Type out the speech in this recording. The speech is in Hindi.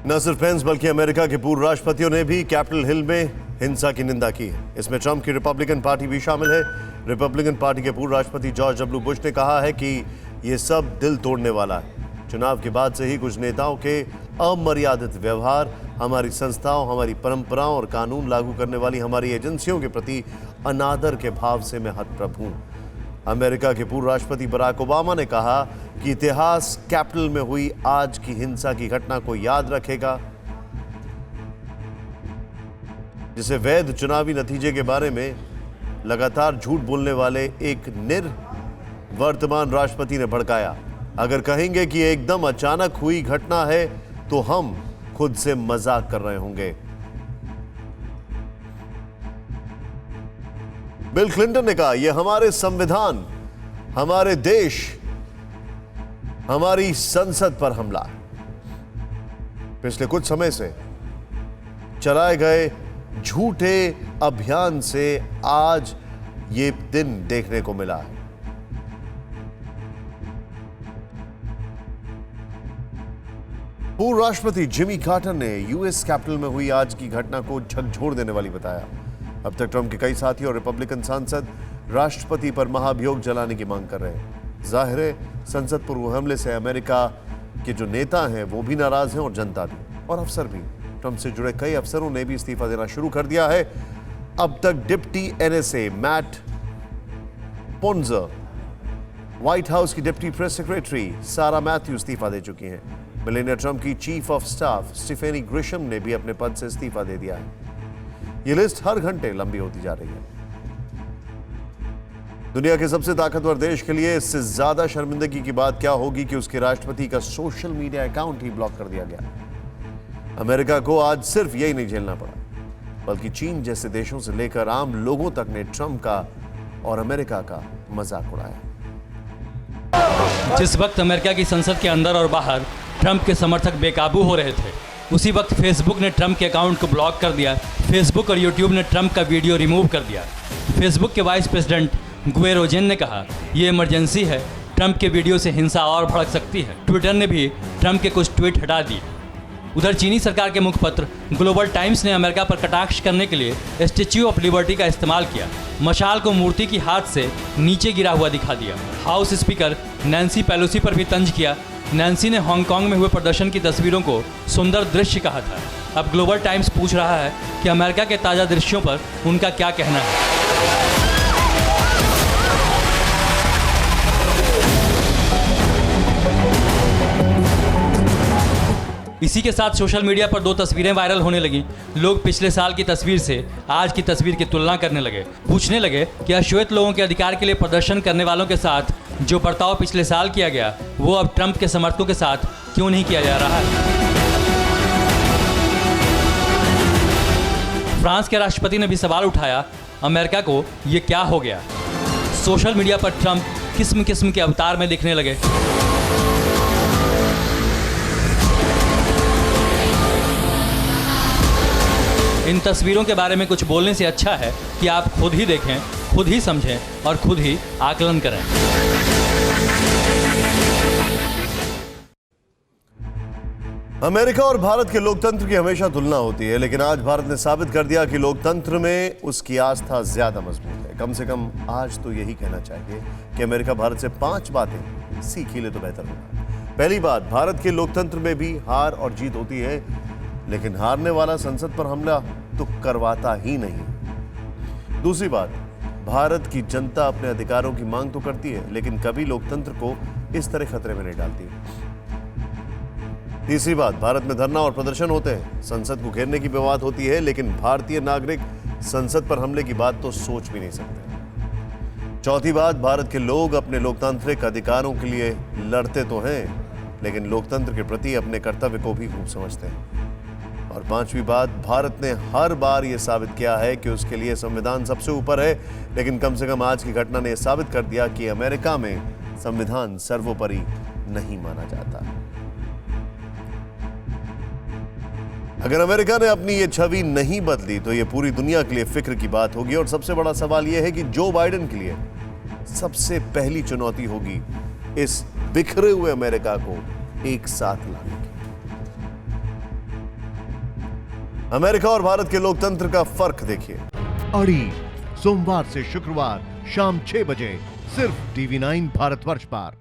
न सिर्फ पेंस बल्कि अमेरिका के पूर्व राष्ट्रपतियों ने भी कैपिटल हिल में हिंसा की निंदा की है। इसमें ट्रंप की रिपब्लिकन पार्टी भी शामिल है। रिपब्लिकन पार्टी के पूर्व राष्ट्रपति जॉर्ज डब्ल्यू बुश ने कहा है कि ये सब दिल तोड़ने वाला है। चुनाव के बाद से ही कुछ नेताओं के अमर्यादित व्यवहार हमारी संस्थाओं, हमारी परंपराओं और कानून लागू करने वाली हमारी एजेंसियों के प्रति अनादर के भाव से मैं हतप्रभ हूं। अमेरिका के पूर्व राष्ट्रपति बराक ओबामा ने कहा कि इतिहास कैपिटल में हुई आज की हिंसा की घटना को याद रखेगा, जिसे वैध चुनावी नतीजे के बारे में लगातार झूठ बोलने वाले एक निर्वर्तमान राष्ट्रपति ने भड़काया। अगर कहेंगे कि एकदम अचानक हुई घटना है तो हम खुद से मजाक कर रहे होंगे। बिल क्लिंटन ने कहा, यह हमारे संविधान, हमारे देश, हमारी संसद पर हमला है। पिछले कुछ समय से चलाए गए झूठे अभियान से आज ये दिन देखने को मिला है। पूर्व राष्ट्रपति जिमी कार्टर ने यूएस कैपिटल में हुई आज की घटना को झकझोर देने वाली बताया। अब तक ट्रंप के कई साथी और रिपब्लिकन सांसद राष्ट्रपति पर महाभियोग जलाने की मांग कर रहे हैं। जाहिर है, संसद पूर्व हमले से अमेरिका के जो नेता हैं वो भी नाराज हैं और जनता भी और अफसर भी। ट्रंप से जुड़े कई अफसरों ने भी इस्तीफा देना शुरू कर दिया है। अब तक deputy NSA Matt Pottinger, White House की deputy press secretary Sarah Matthews इस्तीफा दे चुकी हैं। मेलानिया ट्रंप की chief of staff Stephanie Grisham ने भी अपने पद से इस्तीफा दे दिया है। ये लिस्ट हर घंटे लंबी होती जा रही है। दुनिया के सबसे ताकतवर देश के लिए इससे ज्यादा शर्मिंदगी की बात क्या होगी कि उसके राष्ट्रपति का सोशल मीडिया अकाउंट ही ब्लॉक कर दिया गया। अमेरिका को आज सिर्फ यही नहीं झेलना पड़ा, बल्कि चीन जैसे देशों से लेकर आम लोगों तक ने ट्रंप का और अमेरिका का मजाक उड़ाया। जिस वक्त अमेरिका की संसद के अंदर और बाहर ट्रंप के समर्थक बेकाबू हो रहे थे, उसी वक्त फेसबुक ने ट्रंप के अकाउंट को ब्लॉक कर दिया। फेसबुक और यूट्यूब ने ट्रंप का वीडियो रिमूव कर दिया। फेसबुक के वाइस प्रेसिडेंट गुए रोजेन ने कहा, यह इमरजेंसी है, ट्रंप के वीडियो से हिंसा और भड़क सकती है। ट्विटर ने भी ट्रंप के कुछ ट्वीट हटा दिए। उधर चीनी सरकार के मुखपत्र ग्लोबल टाइम्स ने अमेरिका पर कटाक्ष करने के लिए स्टैच्यू ऑफ लिबर्टी का इस्तेमाल किया। मशाल को मूर्ति की हाथ से नीचे गिरा हुआ दिखा दिया। हाउस स्पीकर नैन्सी पेलोसी पर भी तंज किया। नैन्सी ने हांगकांग में हुए प्रदर्शन की तस्वीरों को सुंदर दृश्य कहा था। अब ग्लोबल टाइम्स पूछ रहा है कि अमेरिका के ताज़ा दृश्यों पर उनका क्या कहना है। इसी के साथ सोशल मीडिया पर दो तस्वीरें वायरल होने लगी। लोग पिछले साल की तस्वीर से आज की तस्वीर की तुलना करने लगे। पूछने लगे कि अश्वेत लोगों के अधिकार के लिए प्रदर्शन करने वालों के साथ जो बर्ताव पिछले साल किया गया, वो अब ट्रंप के समर्थकों के साथ क्यों नहीं किया जा रहा है। फ्रांस के राष्ट्रपति ने भी सवाल उठाया, अमेरिका को ये क्या हो गया। सोशल मीडिया पर ट्रंप किस्म किस्म के अवतार में दिखने लगे। इन तस्वीरों के बारे में कुछ बोलने से अच्छा है कि आप खुद ही देखें, खुद ही समझें और खुद ही आकलन करें। अमेरिका और भारत के लोकतंत्र की हमेशा तुलना होती है, लेकिन आज भारत ने साबित कर दिया कि लोकतंत्र में उसकी आस्था ज्यादा मजबूत है। कम से कम आज तो यही कहना चाहिए कि अमेरिका भारत से 5 बातें सीख ही ले तो बेहतर होगा। पहली बात, भारत के लोकतंत्र में भी हार और जीत होती है, लेकिन हारने वाला संसद पर हमला तो करवाता ही नहीं। दूसरी बात, भारत की जनता अपने अधिकारों की मांग तो करती है, लेकिन कभी लोकतंत्र को इस तरह खतरे में नहीं डालती। तीसरी बात, भारत में धरना और प्रदर्शन होते हैं, संसद को घेरने की भी बात होती है, लेकिन भारतीय नागरिक संसद पर हमले की बात तो सोच भी नहीं सकते। चौथी बात, भारत के लोग अपने लोकतांत्रिक अधिकारों के लिए लड़ते तो हैं, लेकिन लोकतंत्र के प्रति अपने कर्तव्य को भी खूब समझते हैं। और पांचवी बात, भारत ने हर बार यह साबित किया है कि उसके लिए संविधान सबसे ऊपर है, लेकिन कम से कम आज की घटना ने यह साबित कर दिया कि अमेरिका में संविधान सर्वोपरि नहीं माना जाता। अगर अमेरिका ने अपनी ये छवि नहीं बदली तो ये पूरी दुनिया के लिए फिक्र की बात होगी। और सबसे बड़ा सवाल यह है कि जो बाइडेन के लिए सबसे पहली चुनौती होगी इस बिखरे हुए अमेरिका को एक साथ लाने की। अमेरिका और भारत के लोकतंत्र का फर्क देखिए। अड़ी सोमवार से शुक्रवार शाम 6 बजे सिर्फ TV9 भारतवर्ष पर।